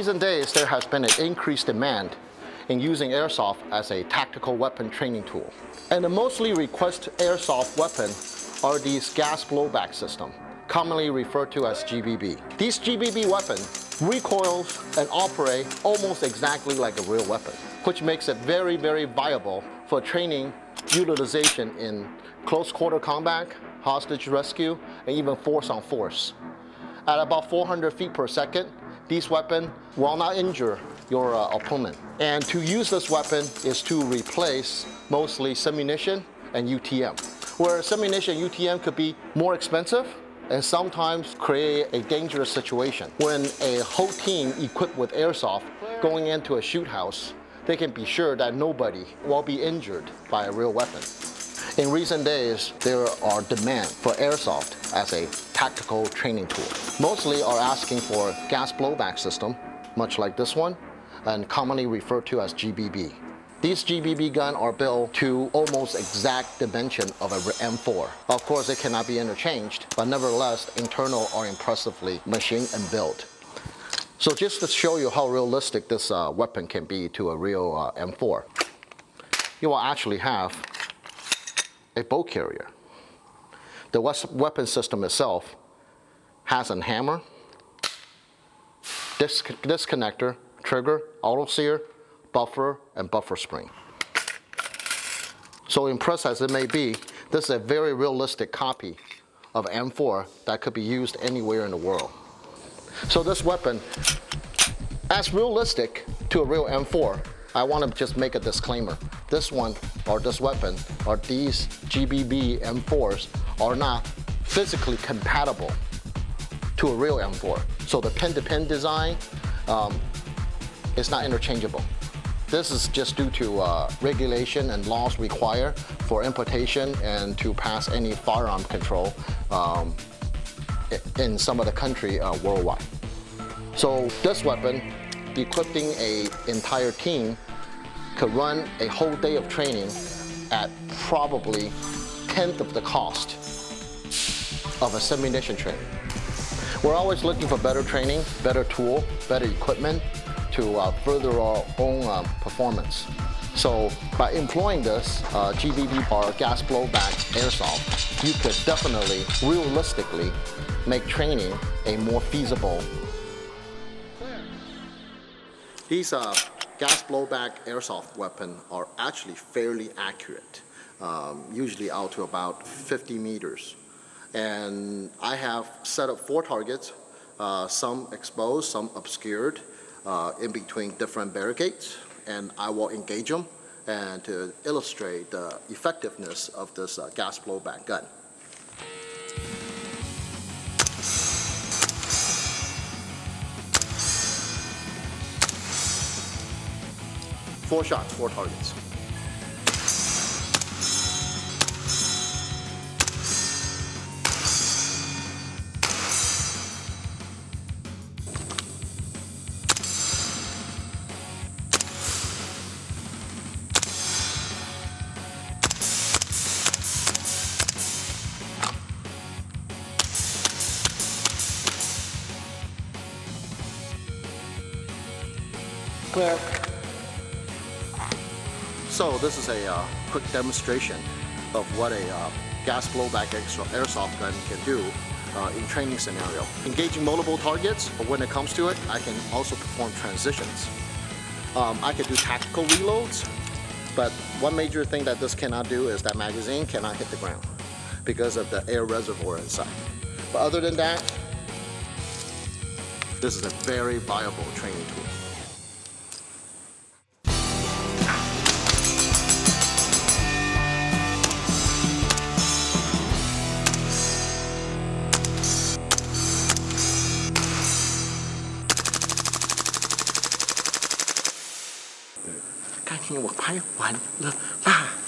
recent days, there has been an increased demand in using airsoft as a tactical weapon training tool. And the mostly requested airsoft weapon are these gas blowback system, commonly referred to as GBB. These GBB weapons recoils and operate almost exactly like a real weapon, which makes it very, very viable for training utilization in close quarter combat, hostage rescue, and even force on force. At about 400 feet per second, these weapons will not injure your opponent. And to use this weapon is to replace mostly submunition and UTM. Where submunition and UTM could be more expensive and sometimes create a dangerous situation. When a whole team equipped with airsoft going into a shoot house, they can be sure that nobody will be injured by a real weapon. In recent days, there are demand for airsoft as a tactical training tool. Mostly are asking for gas blowback system, much like this one, and commonly referred to as GBB. These GBB guns are built to almost exact dimension of a M4. Of course, it cannot be interchanged, but nevertheless, internal are impressively machined and built. So just to show you how realistic this weapon can be to a real M4, you will actually have a bolt carrier. The weapon system itself has a hammer, disconnector, trigger, auto sear, buffer, and buffer spring. So impressed as it may be, this is a very realistic copy of M4 that could be used anywhere in the world. So this weapon, as realistic to a real M4, I want to just make a disclaimer. This one, or this weapon, or these GBB M4s are not physically compatible to a real M4. So the pin-to-pin design is not interchangeable. This is just due to regulation and laws required for importation and to pass any firearm control in some of the country worldwide. So this weapon, equipping an entire team, could run a whole day of training at probably 1/10 of the cost of a submunition training. We're always looking for better training, better tool, better equipment to further our own performance. So by employing this GBB or gas blowback airsoft, you could definitely, realistically, make training a more feasible. These gas blowback airsoft weapons are actually fairly accurate, usually out to about 50 meters. And I have set up 4 targets, some exposed, some obscured, in between different barricades, and I will engage them and to illustrate the effectiveness of this gas blowback gun. Four shots, 4 targets. Clear. So this is a quick demonstration of what a gas blowback airsoft gun can do in training scenario. Engaging multiple targets, but when it comes to it, I can also perform transitions. I can do tactical reloads, but one major thing that this cannot do is that magazine cannot hit the ground because of the air reservoir inside. But other than that, this is a very viable training tool. Cái này 我拍完了啦。